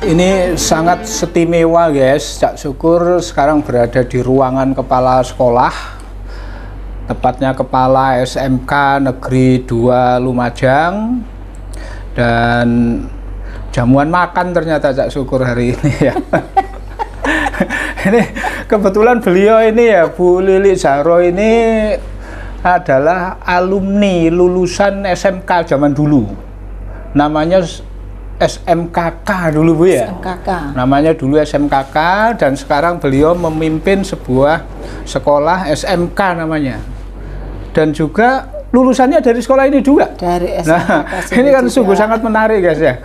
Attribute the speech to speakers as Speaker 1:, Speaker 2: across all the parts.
Speaker 1: Ini sangat istimewa guys, Cak Syukur sekarang berada di ruangan kepala sekolah, tepatnya kepala SMK Negeri 2 Lumajang, dan jamuan makan ternyata Cak Syukur hari ini ya. Ini kebetulan beliau ini ya, Bu Lili Zahro ini adalah alumni lulusan SMK zaman dulu, namanya SMKK dulu Bu ya.
Speaker 2: SMKK.
Speaker 1: Namanya dulu SMKK, dan sekarang beliau memimpin sebuah sekolah SMK namanya. Dan juga lulusannya dari sekolah ini juga.
Speaker 2: Dari SMKK.
Speaker 1: Nah, ini kan juga sungguh sangat menarik guys ya.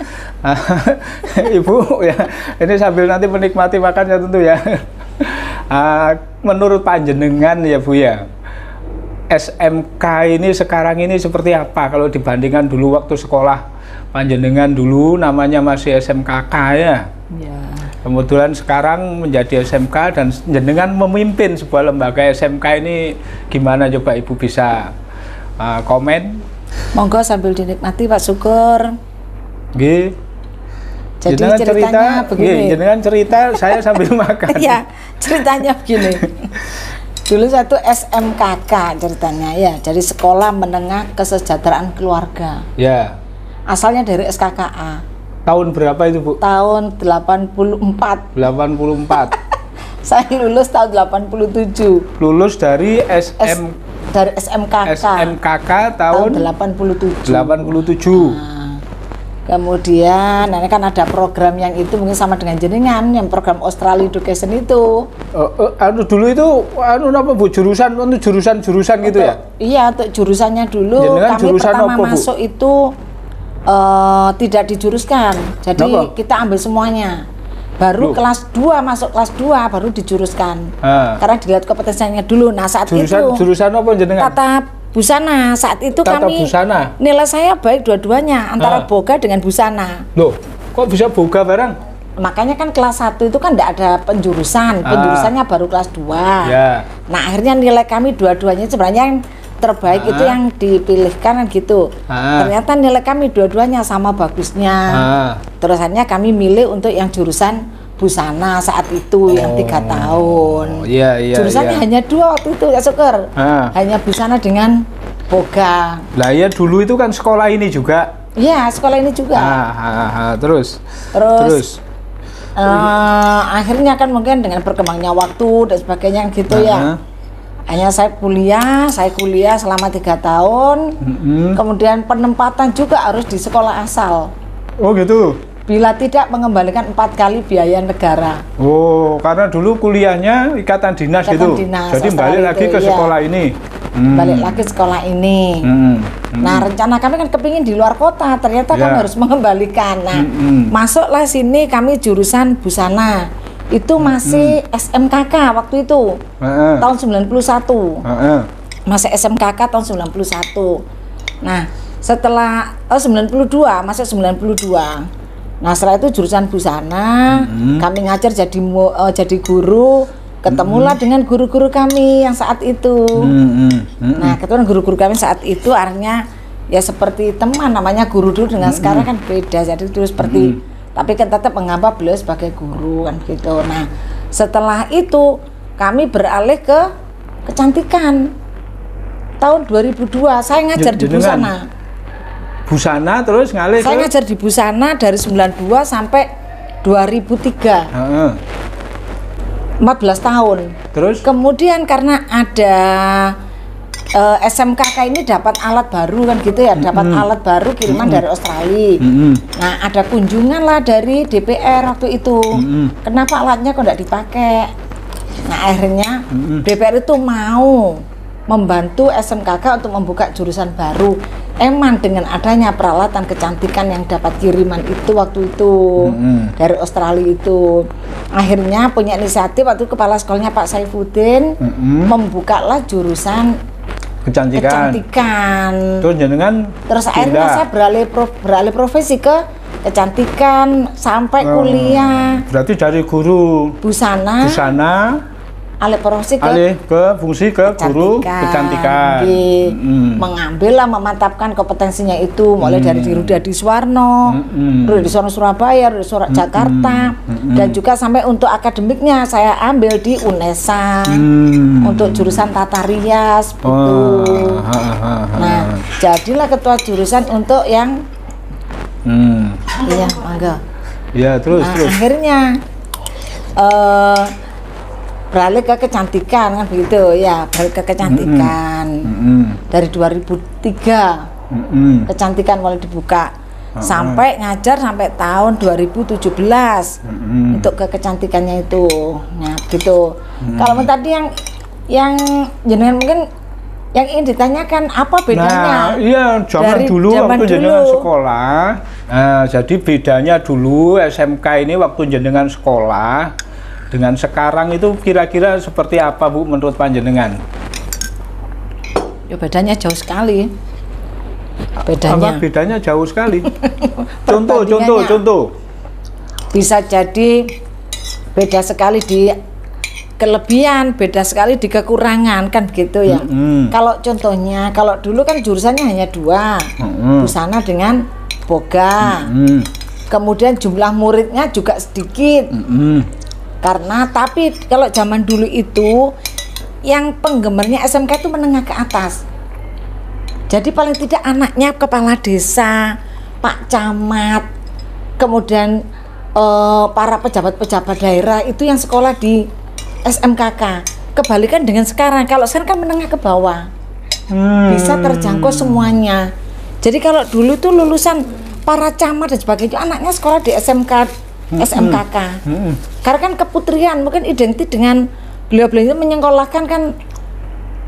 Speaker 1: Ibu ya, ini sambil nanti menikmati makannya tentu ya. Menurut panjenengan ya Bu ya, SMK ini sekarang ini seperti apa kalau dibandingkan dulu waktu sekolah panjenengan dulu namanya masih SMKK ya? Ya. Kemudian sekarang menjadi SMK dan jenengan memimpin sebuah lembaga SMK ini, gimana coba Ibu bisa komen?
Speaker 2: Monggo sambil dinikmati Pak Syukur.
Speaker 1: Nggih.
Speaker 2: Jadi ceritanya begini.
Speaker 1: Jenengan cerita, saya sambil makan.
Speaker 2: Ya, ceritanya begini. Dulu satu SMKK ceritanya ya, dari Sekolah Menengah Kesejahteraan Keluarga.
Speaker 1: Ya.
Speaker 2: Asalnya dari SKKA.
Speaker 1: Tahun berapa itu Bu?
Speaker 2: Tahun 84.
Speaker 1: 84.
Speaker 2: Saya lulus tahun 87.
Speaker 1: Lulus dari
Speaker 2: dari SMKK.
Speaker 1: SMKK tahun
Speaker 2: 87.
Speaker 1: 87.
Speaker 2: Kemudian, ini kan ada program yang itu mungkin sama dengan jenengan, yang program Australia Education itu.
Speaker 1: Dulu itu, apa Bu, jurusan gitu ya?
Speaker 2: Iya, untuk jurusannya dulu.
Speaker 1: Jenengan
Speaker 2: kami
Speaker 1: jurusan
Speaker 2: pertama
Speaker 1: apa, Bu?
Speaker 2: masuk itu tidak dijuruskan, jadi
Speaker 1: Kenapa?
Speaker 2: kita ambil semuanya. Baru kelas 2, masuk kelas 2 baru dijuruskan. Karena dilihat kompetensinya dulu. Nah, saat
Speaker 1: jurusan apa jenengan?
Speaker 2: Tata busana. Saat itu
Speaker 1: Tata
Speaker 2: kami
Speaker 1: busana.
Speaker 2: Nilai saya baik dua-duanya, antara boga dengan busana.
Speaker 1: Loh, kok bisa boga bareng?
Speaker 2: Makanya kan kelas 1 itu kan tidak ada penjurusan. Penjurusannya baru kelas 2.
Speaker 1: Ya.
Speaker 2: Nah, akhirnya nilai kami dua-duanya sebenarnya yang terbaik itu yang dipilihkan kan gitu. Ternyata nilai kami dua-duanya sama bagusnya. Terus akhirnya kami milih untuk yang jurusan busana saat itu yang 3 tahun. Jurusannya hanya 2 waktu itu ya Syukur. Hanya busana dengan boga.
Speaker 1: Lah ya dulu itu kan sekolah ini juga.
Speaker 2: Iya, sekolah ini juga.
Speaker 1: Terus
Speaker 2: akhirnya kan mungkin dengan berkembangnya waktu dan sebagainya gitu ya. Hanya saya kuliah selama 3 tahun. Kemudian penempatan juga harus di sekolah asal.
Speaker 1: Oh gitu.
Speaker 2: Bila tidak mengembalikan 4 kali biaya negara.
Speaker 1: Oh, karena dulu kuliahnya ikatan dinas gitu. Jadi balik lagi ke sekolah ini.
Speaker 2: Balik lagi sekolah ini. Nah, rencana kami kan kepingin di luar kota, ternyata kami harus mengembalikan. Nah, masuklah sini kami jurusan busana. Itu masih SMKK waktu itu. Tahun 91. Masih SMKK tahun 91. Nah, setelah 92, masuk 92. Nah, setelah itu jurusan busana, kami ngajar jadi guru, ketemulah dengan guru-guru kami yang saat itu. Nah, ketemu guru-guru kami saat itu akhirnya ya seperti teman, namanya guru dulu dengan sekarang kan beda. Jadi dulu seperti tapi kan tetap menganggap beliau sebagai guru kan gitu. Nah, setelah itu kami beralih ke kecantikan. Tahun 2002 saya ngajar di busana.
Speaker 1: Busana terus ngalih
Speaker 2: saya ngajar di busana dari 92 sampai 2003. 14 tahun. Terus? Kemudian karena ada SMKK ini dapat alat baru kan gitu ya, dapat alat baru kiriman dari Australia. Nah, ada kunjungan lah dari DPR waktu itu. Kenapa alatnya kok tidak dipakai? Nah, akhirnya DPR itu mau membantu SMKK untuk membuka jurusan baru. Emang dengan adanya peralatan kecantikan yang dapat kiriman itu waktu itu dari Australia itu, akhirnya punya inisiatif waktu kepala sekolahnya Pak Saifuddin membukalah jurusan kecantikan. Terus akhirnya saya beralih profesi ke kecantikan sampai kuliah.
Speaker 1: Berarti dari guru
Speaker 2: busana alih profesi
Speaker 1: ke fungsi ke guru kecantikan.
Speaker 2: Mengambil lah, memantapkan kompetensinya itu mulai dari Rudi Suwarno, Rudi Suwarno Surabaya, Rudi Suwarno Jakarta, dan juga sampai untuk akademiknya saya ambil di UNESA untuk jurusan tata rias gitu. Nah, jadilah ketua jurusan untuk yang iya, mangga.
Speaker 1: Ya, terus.
Speaker 2: Akhirnya beralih ke kecantikan kan begitu ya, beralih ke kecantikan dari 2003 kecantikan mulai dibuka sampai ngajar sampai tahun 2017 untuk ke kecantikannya itu. Nah gitu. Kalau tadi yang jenengan mungkin yang ingin ditanyakan apa bedanya?
Speaker 1: Nah, iya, zaman dulu waktu jenengan sekolah. Nah, jadi bedanya dulu SMK ini waktu jenengan sekolah dengan sekarang itu kira-kira seperti apa, Bu, menurut panjenengan?
Speaker 2: Ya bedanya jauh sekali. Bedanya.
Speaker 1: Apa bedanya jauh sekali? Contoh.
Speaker 2: Bisa jadi beda sekali di kelebihan, beda sekali di kekurangan kan gitu ya. Kalau contohnya, kalau dulu kan jurusannya hanya 2, busana dengan boga. Kemudian jumlah muridnya juga sedikit. Karena tapi kalau zaman dulu itu yang penggemarnya SMK itu menengah ke atas. Jadi paling tidak anaknya kepala desa, Pak Camat, kemudian para pejabat-pejabat daerah itu yang sekolah di SMKK. Kebalikan dengan sekarang, kalau sekarang kan menengah ke bawah, bisa terjangkau semuanya. Jadi kalau dulu tuh lulusan para camat dan sebagainya, anaknya sekolah di SMKK. Karena kan keputrian mungkin identik dengan beliau-beliau itu menyekolahkan kan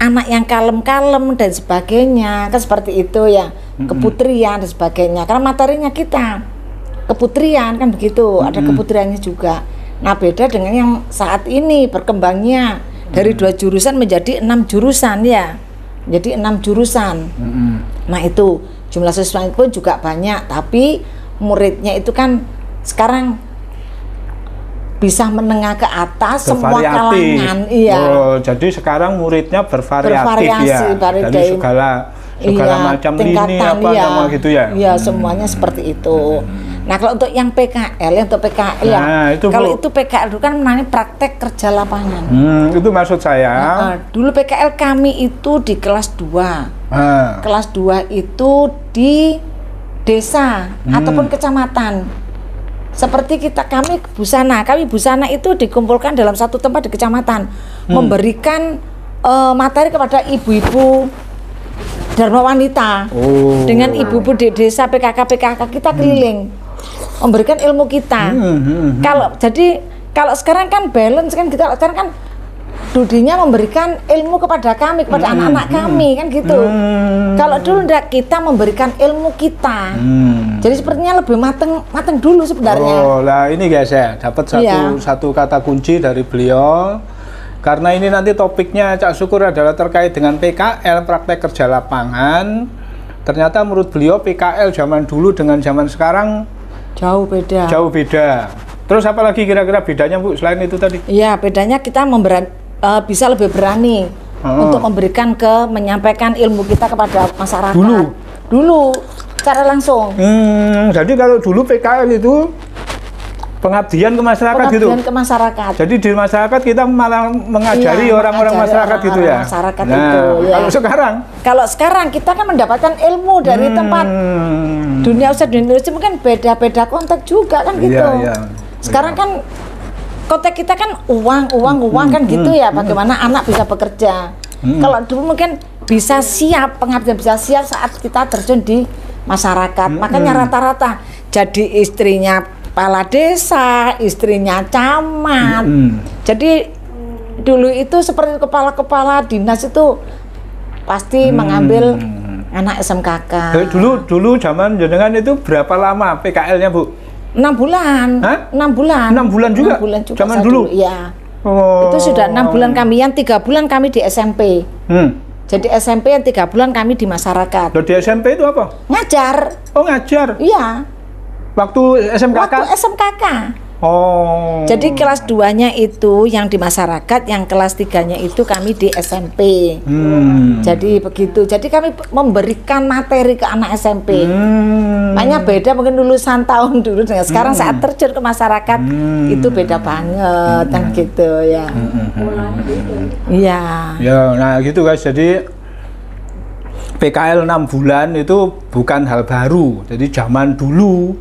Speaker 2: anak yang kalem-kalem dan sebagainya, kan seperti itu ya, keputrian dan sebagainya. Karena materinya kita keputrian kan begitu, ada keputriannya juga. Nah beda dengan yang saat ini berkembangnya dari 2 jurusan menjadi 6 jurusan ya, jadi 6 jurusan. Nah itu jumlah siswa pun juga banyak, tapi muridnya itu kan sekarang bisa menengah ke atas, semua kalangan. Iya.
Speaker 1: Oh, jadi sekarang muridnya bervariasi ya. Dari segala macam lini apa nama gitu ya.
Speaker 2: Iya, semuanya seperti itu. Nah, kalau untuk yang PKL, kalau itu PKL itu kan namanya praktek kerja lapangan.
Speaker 1: Itu maksud saya.
Speaker 2: Dulu PKL kami itu di kelas 2. Kelas 2 itu di desa ataupun kecamatan. Seperti kami busana itu dikumpulkan dalam satu tempat di kecamatan, memberikan materi kepada ibu-ibu Dharma Wanita dengan ibu-ibu di desa PKK kita keliling memberikan ilmu kita. Kalau sekarang kan balance kan kita sekarang kan Dudinya memberikan ilmu kepada kami, kepada anak-anak kami kan gitu. Kalau dulu enggak, kita memberikan ilmu kita. Jadi sepertinya lebih mateng dulu sebenarnya.
Speaker 1: Oh, lah ini guys ya, dapat satu kata kunci dari beliau. Karena ini nanti topiknya Cak Syukur adalah terkait dengan PKL, praktek kerja lapangan. Ternyata menurut beliau PKL zaman dulu dengan zaman sekarang
Speaker 2: jauh beda.
Speaker 1: Jauh beda. Terus apa lagi kira-kira bedanya, Bu, selain itu tadi?
Speaker 2: Iya, bedanya kita bisa lebih berani untuk menyampaikan ilmu kita kepada masyarakat. Dulu secara langsung.
Speaker 1: Jadi kalau dulu PKL itu pengabdian ke masyarakat gitu.
Speaker 2: Pengabdian ke masyarakat.
Speaker 1: Jadi di masyarakat kita malah mengajari orang-orang masyarakat gitu ya.
Speaker 2: Masyarakat
Speaker 1: nah,
Speaker 2: itu. Ya.
Speaker 1: Kalau
Speaker 2: sekarang kita kan mendapatkan ilmu dari tempat dunia usaha dunia industri, mungkin beda-beda konteks juga kan gitu. Sekarang kan konteks kita kan uang kan gitu ya. Bagaimana anak bisa bekerja. Kalau dulu mungkin bisa siap, pengabdian bisa siap saat kita terjun di masyarakat. Makanya rata-rata jadi istrinya kepala desa, istrinya camat. Jadi dulu itu seperti kepala-kepala dinas itu pasti mengambil anak SMKK.
Speaker 1: Dulu zaman jenengan itu berapa lama PKL-nya, Bu?
Speaker 2: 6 bulan. Hah? 6 bulan.
Speaker 1: 6 bulan juga?
Speaker 2: 6 bulan juga
Speaker 1: zaman dulu?
Speaker 2: Iya. Itu sudah 6 bulan kami, yang 3 bulan kami di SMP. Jadi SMP yang 3 bulan kami di masyarakat.
Speaker 1: Loh, di SMP itu apa?
Speaker 2: Ngajar.
Speaker 1: Oh, ngajar?
Speaker 2: Iya.
Speaker 1: Waktu SMKK?
Speaker 2: Waktu SMKK.
Speaker 1: Oh.
Speaker 2: Jadi kelas 2-nya itu yang di masyarakat, yang kelas 3-nya itu kami di SMP. Jadi begitu. Jadi kami memberikan materi ke anak SMP. Makanya beda mungkin lulusan tahun dulu dengan sekarang saat terjun ke masyarakat itu beda banget kan gitu ya. Iya.
Speaker 1: Ya, nah gitu guys. Jadi PKL 6 bulan itu bukan hal baru. Jadi zaman dulu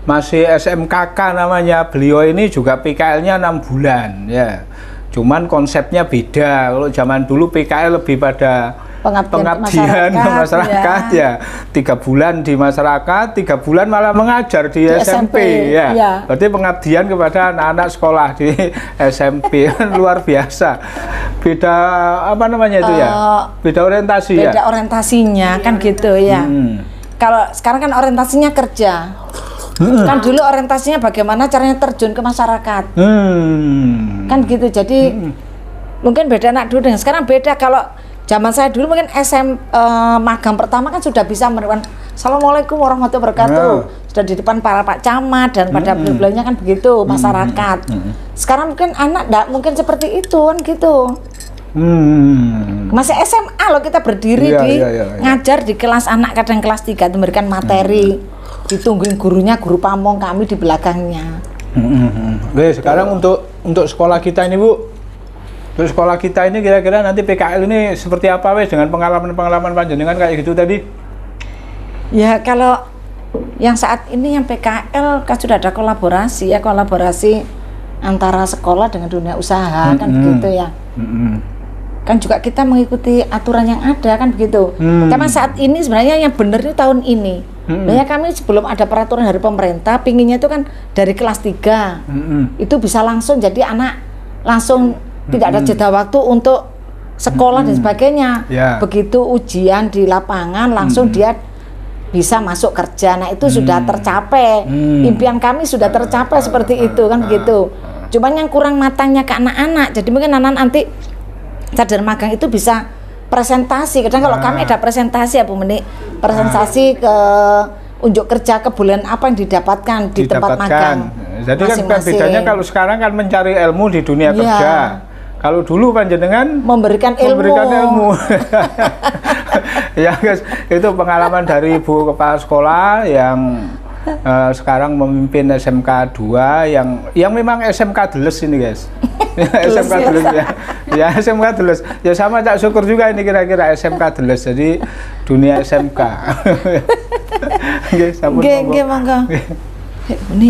Speaker 1: masih SMKK namanya, beliau ini juga PKL-nya 6 bulan ya. Cuman konsepnya beda. Kalau zaman dulu PKL lebih pada pengabdian ke masyarakat ya. 3 bulan di masyarakat, 3 bulan malah mengajar di SMP ya. Berarti pengabdian kepada anak-anak sekolah di SMP. Luar biasa. Beda apa namanya itu ya? Beda orientasi ya.
Speaker 2: Beda orientasinya kan gitu ya. Kalau sekarang kan orientasinya kerja. Kan dulu orientasinya bagaimana caranya terjun ke masyarakat. Kan gitu. Jadi mungkin beda anak dulu dengan sekarang beda. Kalau zaman saya dulu mungkin magang pertama kan sudah bisa memberikan Assalamualaikum warahmatullahi wabarakatuh. Sudah di depan para Pak Camat dan pada beliau-beliaunya kan begitu masyarakat. Sekarang mungkin anak enggak mungkin seperti itu kan gitu. Masih SMA loh kita berdiri ngajar di kelas anak, kadang kelas 3 memberikan materi. Ditungguin gurunya, guru pamong kami di belakangnya.
Speaker 1: Oke, sekarang untuk sekolah kita ini Bu, untuk sekolah kita ini kira-kira nanti PKL ini seperti apa wes dengan pengalaman-pengalaman panjenengan kayak gitu tadi?
Speaker 2: Ya kalau yang saat ini yang PKL kan sudah ada kolaborasi ya, kolaborasi antara sekolah dengan dunia usaha kan begitu ya. Kan juga kita mengikuti aturan yang ada kan begitu. Karena saat ini sebenarnya yang benar itu tahun ini. Nah, kami sebelum ada peraturan dari pemerintah, pinginnya itu kan dari kelas 3 itu bisa langsung jadi anak langsung tidak ada jeda waktu untuk sekolah dan sebagainya. Begitu ujian di lapangan langsung dia bisa masuk kerja. Nah itu sudah tercapai. Impian kami sudah tercapai seperti itu kan begitu. Cuman yang kurang matangnya ke anak-anak. Jadi mungkin anak nanti sadar magang itu bisa presentasi. Kadang kalau kami ada presentasi ya Bu Meni, presentasi ke unjuk kerja kebulan apa yang didapatkan di tempat magang.
Speaker 1: Jadi kan bedanya kalau sekarang kan mencari ilmu di dunia kerja. Kalau dulu panjenengan memberikan ilmu. Ya guys, itu pengalaman dari Ibu Kepala Sekolah yang sekarang memimpin SMK 2 yang memang SMK Deles ini guys. SMK Deles ya SMK Deles ya, sama Cak Syukur juga ini kira-kira SMK Deles, jadi dunia SMK. Oke, sampun monggo.
Speaker 2: Ini